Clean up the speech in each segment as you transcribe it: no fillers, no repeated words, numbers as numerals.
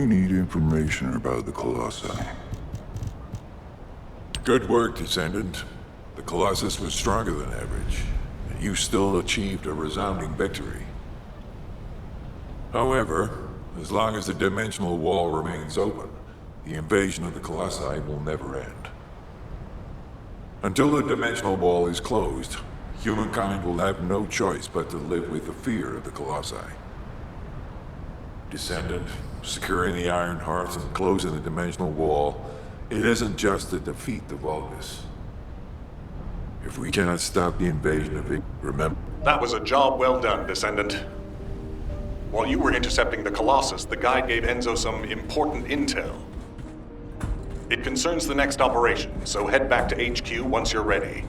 need information about the Colossi. Good work, Descendant. The Colossus was stronger than average, and you still achieved a resounding victory. However, as long as the dimensional wall remains open, the invasion of the Colossi will never end. Until the dimensional wall is closed, humankind will have no choice but to live with the fear of the Colossi. Descendant, securing the Iron Hearts and closing the dimensional wall, it isn't just to defeat the Vulgus. If we cannot stop the invasion of it, remember... That was a job well done, Descendant. While you were intercepting the Colossus, the guide gave Enzo some important intel. It concerns the next operation, so head back to HQ once you're ready.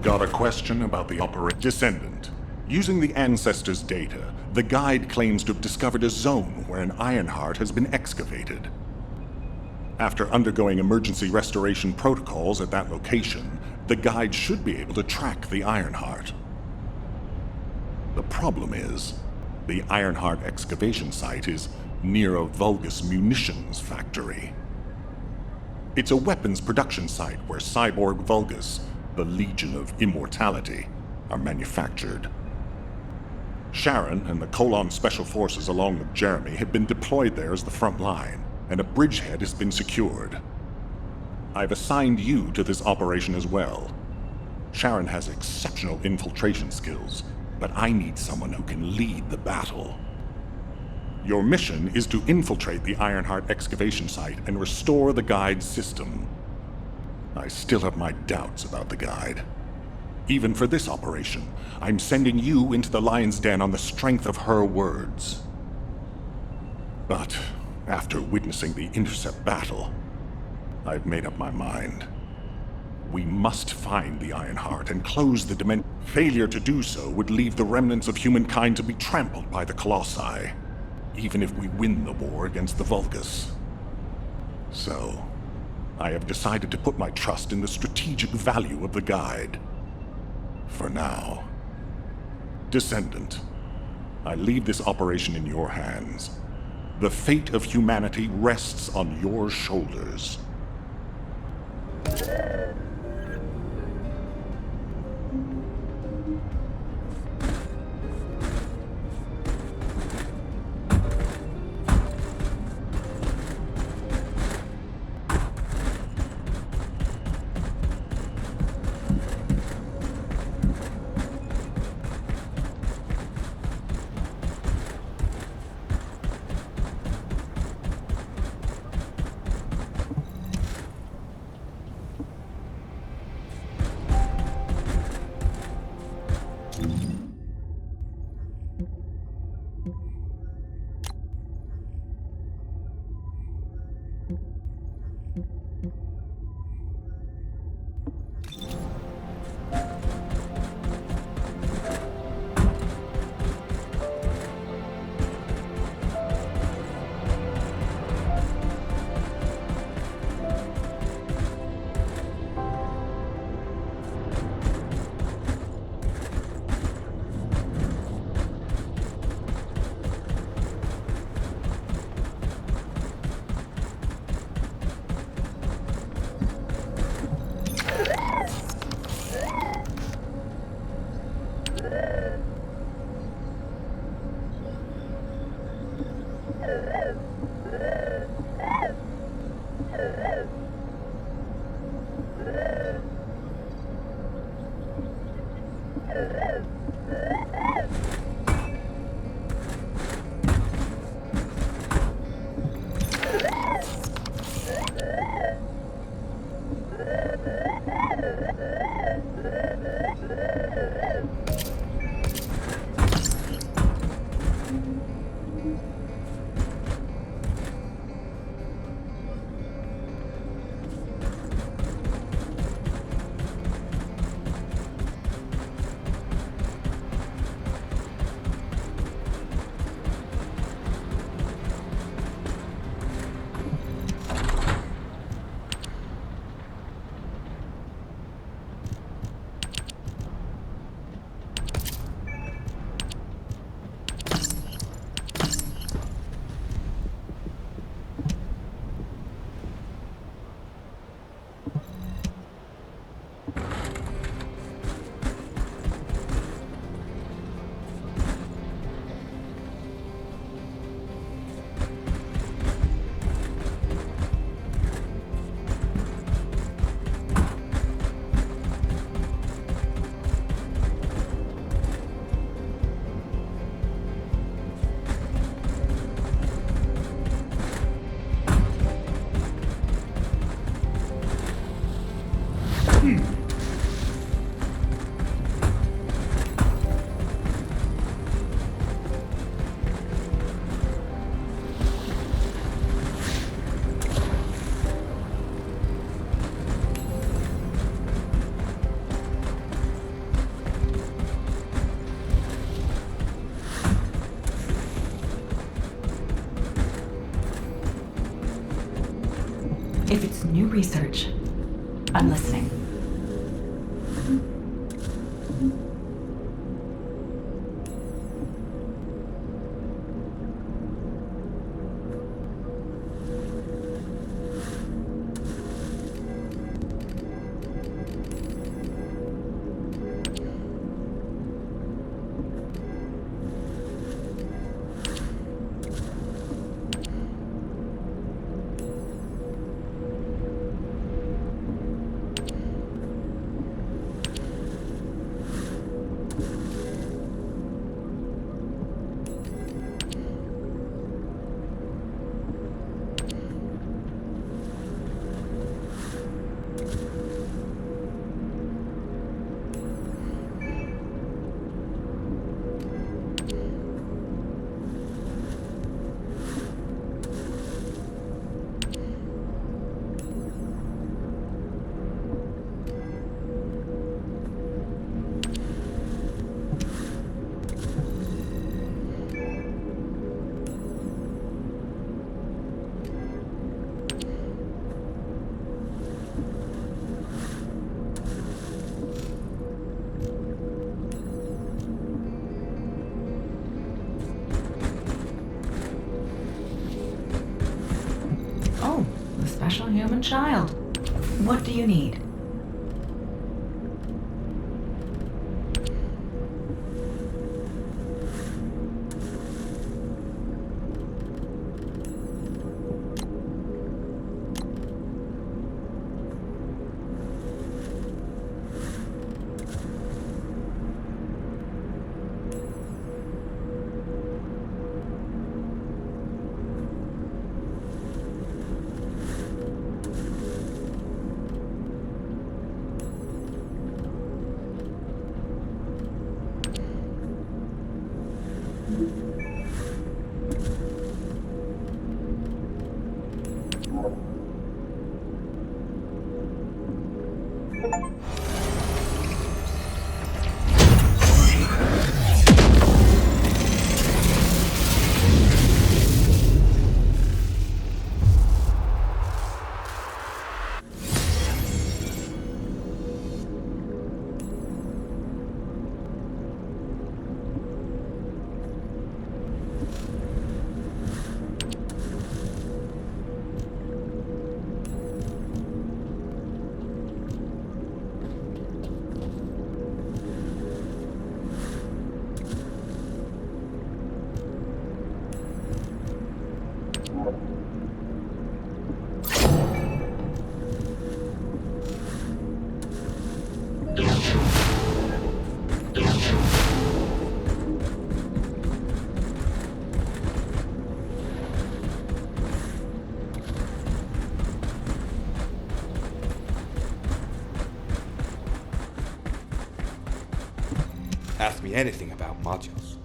Got a question about the operation? Descendant. Using the Ancestors' data, the guide claims to have discovered a zone where an Ironheart has been excavated. After undergoing emergency restoration protocols at that location, the guide should be able to track the Ironheart. The problem is, the Ironheart excavation site is near a Vulgus munitions factory. It's a weapons production site where cyborg Vulgus, the Legion of Immortality, are manufactured. Sharon and the Colon Special Forces along with Jeremy have been deployed there as the front line, and a bridgehead has been secured. I've assigned you to this operation as well. Sharon has exceptional infiltration skills, but I need someone who can lead the battle. Your mission is to infiltrate the Ironheart excavation site and restore the guide's system. I still have my doubts about the guide. Even for this operation, I'm sending you into the Lion's Den on the strength of her words. But after witnessing the intercept battle, I've made up my mind. We must find the Ironheart and close the dimension. Failure to do so would leave the remnants of humankind to be trampled by the Colossi, even if we win the war against the Vulgus. So, I have decided to put my trust in the strategic value of the guide. For now. Descendant, I leave this operation in your hands. The fate of humanity rests on your shoulders. If it's new research, I'm listening. Oh, the special human child. What do you need? Ask me anything about modules.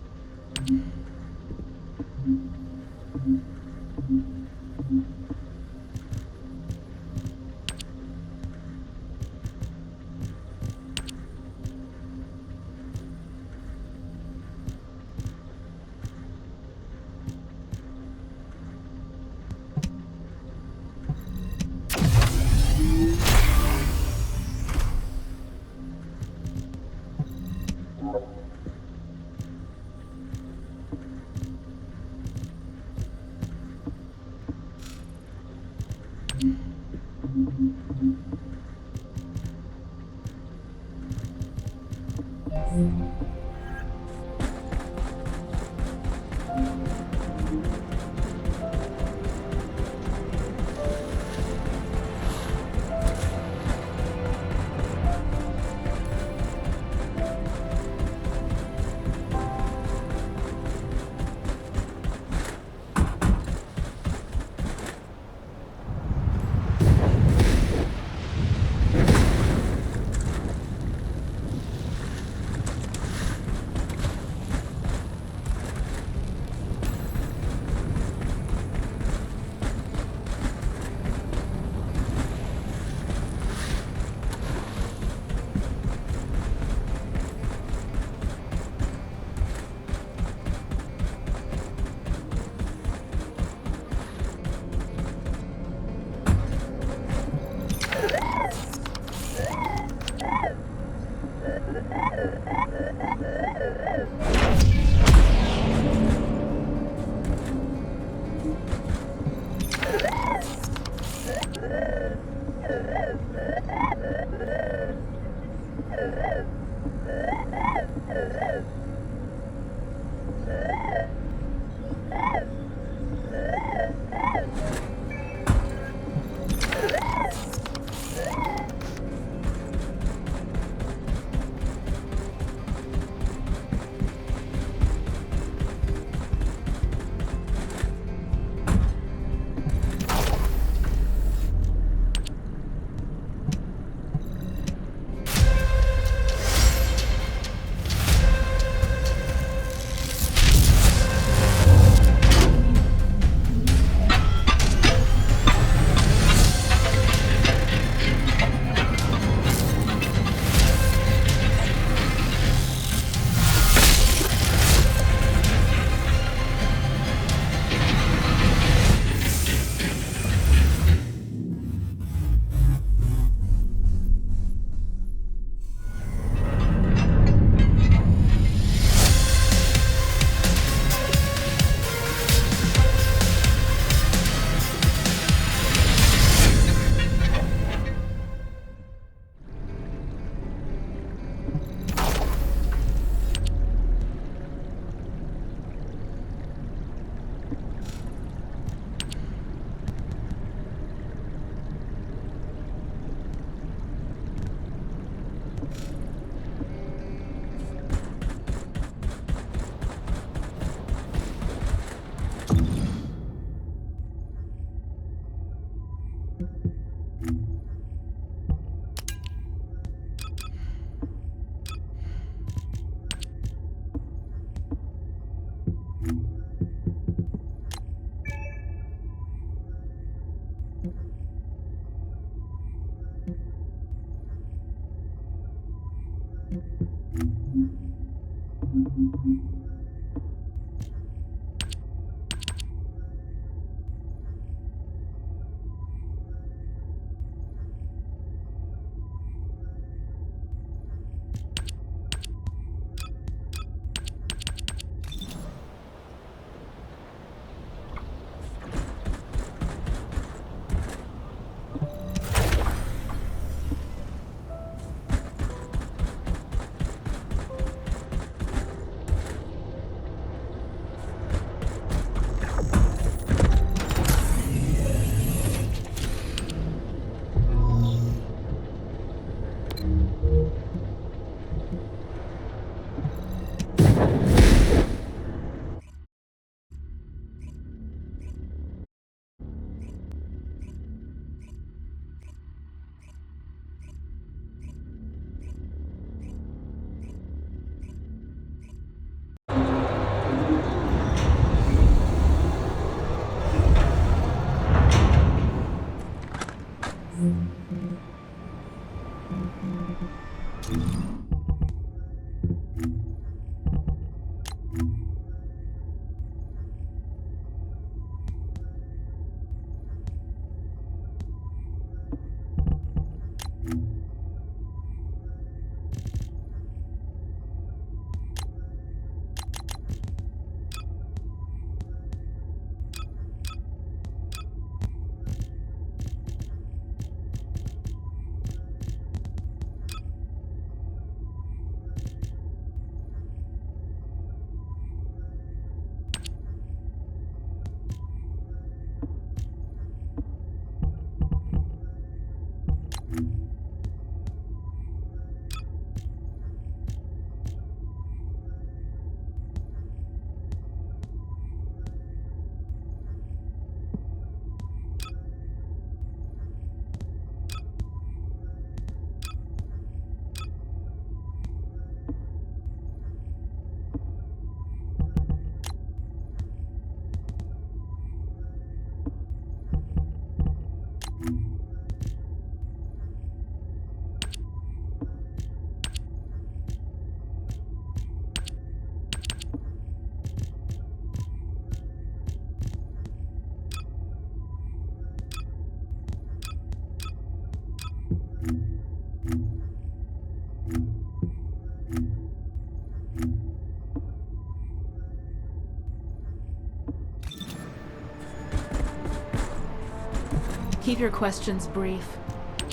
Keep your questions brief.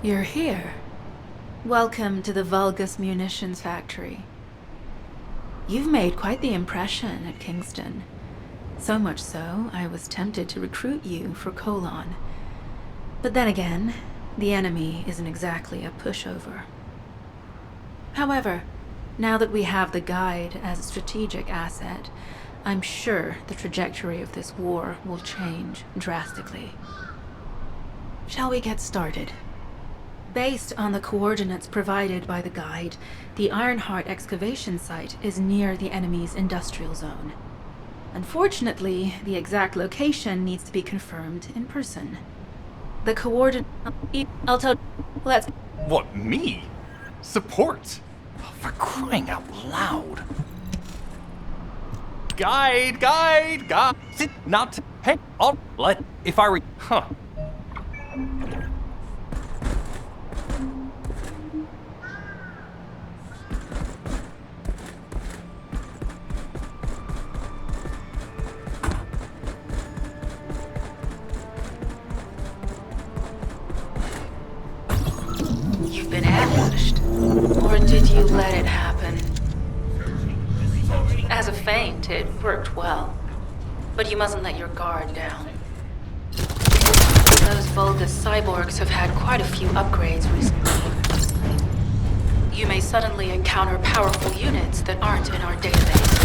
You're here. Welcome to the Vulgus munitions factory. You've made quite the impression at Kingston. So much so, I was tempted to recruit you for Colon. But then again, the enemy isn't exactly a pushover. However, now that we have the guide as a strategic asset, I'm sure the trajectory of this war will change drastically. Shall we get started? Based on the coordinates provided by the guide, the Ironheart excavation site is near the enemy's industrial zone. Unfortunately, the exact location needs to be confirmed in person. The coordinate... I'll tell... Let's... What, me? Support? Oh, for crying out loud. Guide! Sit, not... Hey, I'll let... If I Huh. You've been ambushed. Or did you let it happen? As a feint, it worked well. But you mustn't let your guard down. Those Vulgus cyborgs have had quite a few upgrades recently. You may suddenly encounter powerful units that aren't in our database.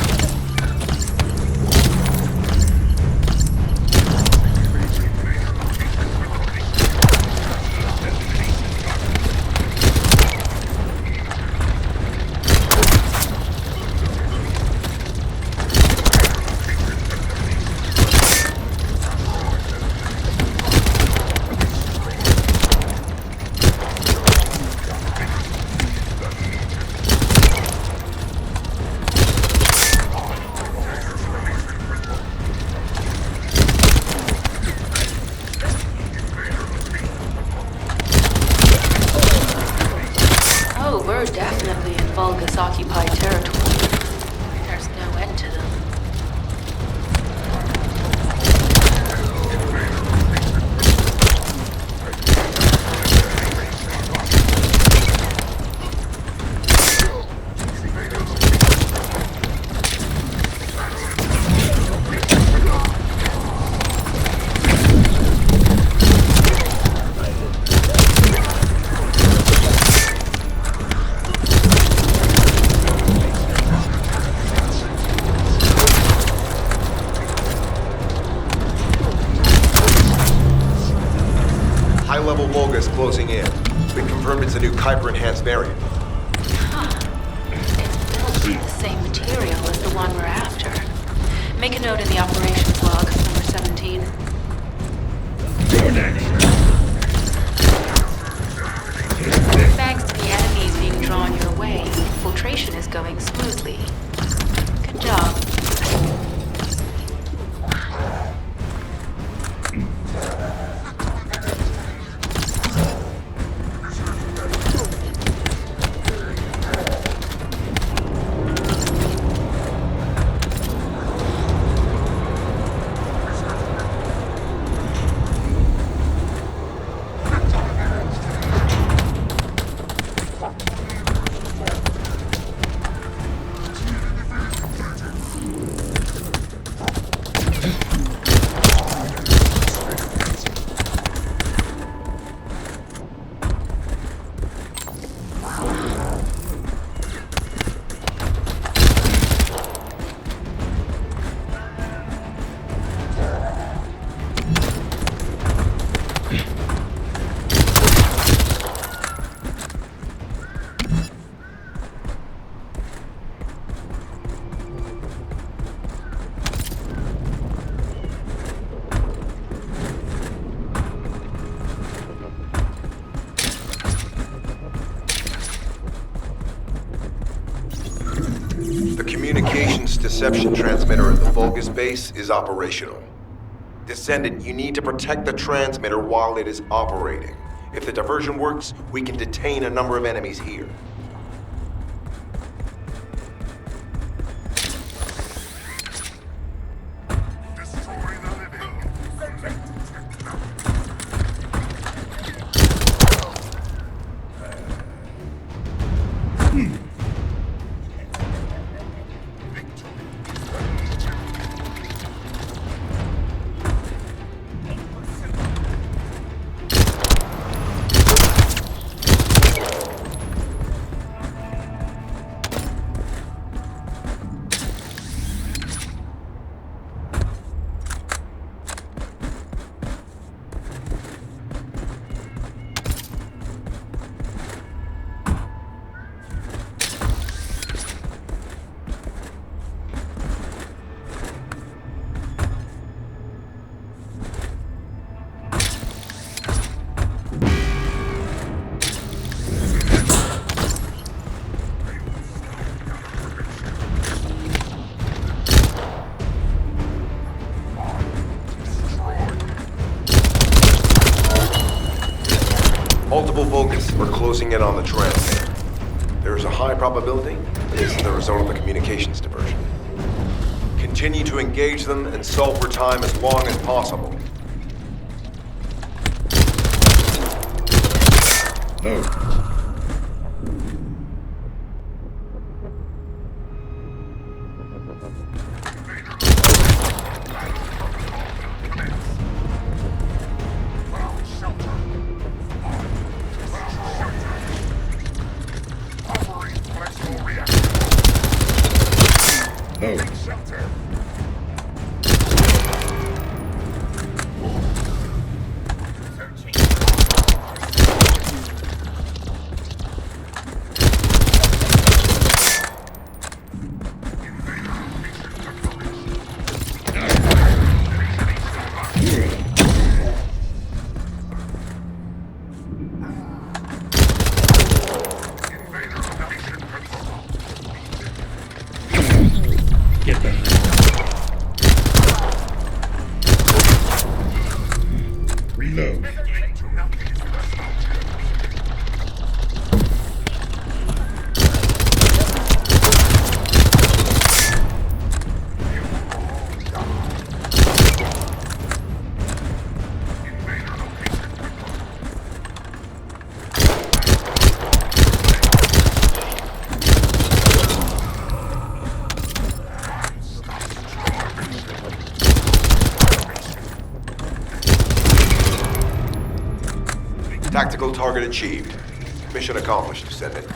We're definitely in Vulgus-occupied territory. There's no end to them. High-level Vulgus closing in. We confirmed it's a new Kuiper-enhanced variant. It's built with the same material as the one we're after. Make a note in the operations log, number 17. Thanks to the enemies being drawn your way, infiltration is going smoothly. Good job. The communications deception transmitter at the Vulgus base is operational. Descendant, you need to protect the transmitter while it is operating. If the diversion works, we can detain a number of enemies here. Multiple Vulgus are closing in on the transmitter. There is a high probability this is the result of the communications diversion. Continue to engage them and solve for time as long as possible. Tactical target achieved. Mission accomplished, Descendant.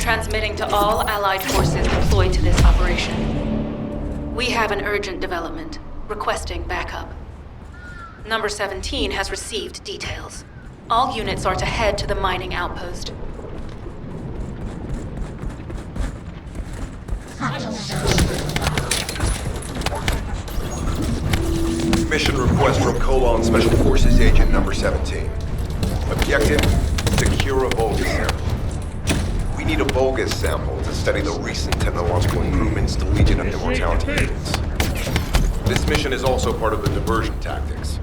Transmitting to all Allied forces deployed to this operation. We have an urgent development, requesting backup. Number 17 has received details. All units are to head to the mining outpost. Mission request from Colon Special Forces Agent number 17. Objective, secure a Vulgus sample. We need a Vulgus sample to study the recent technological improvements to Legion of Immortality units. This mission is also part of the diversion tactics.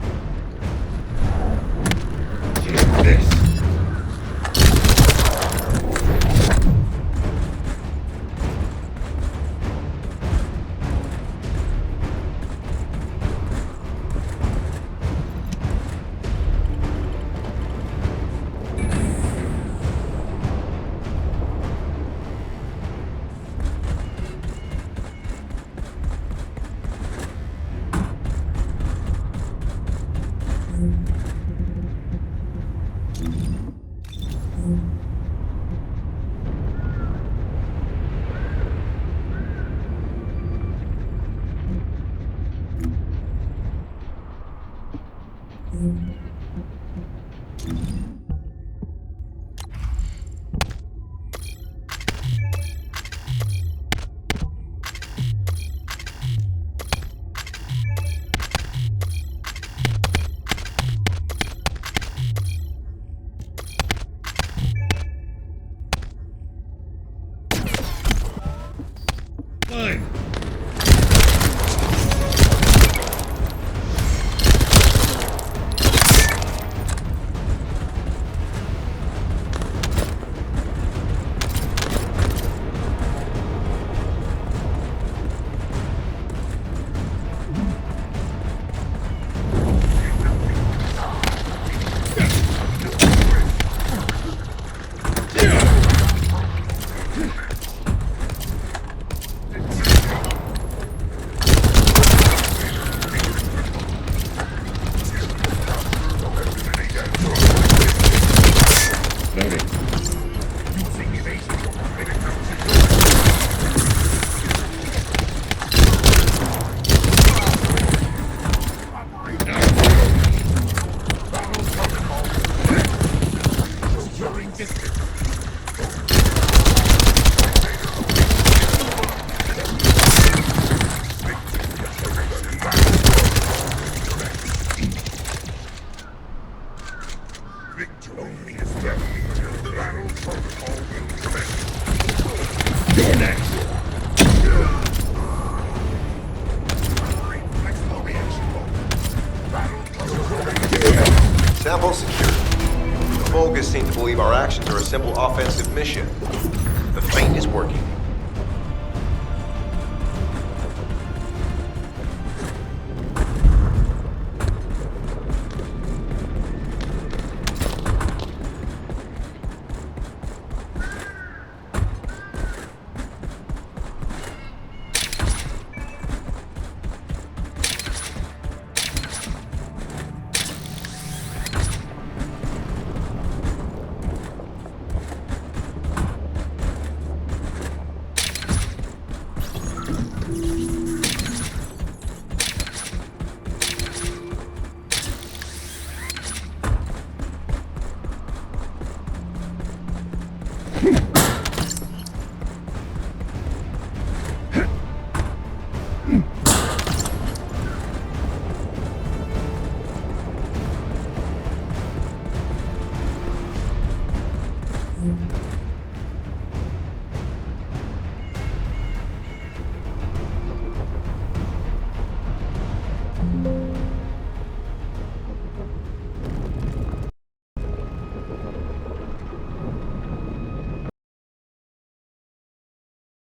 Sample secured. The Vulgus seem to believe our actions are a simple offensive mission.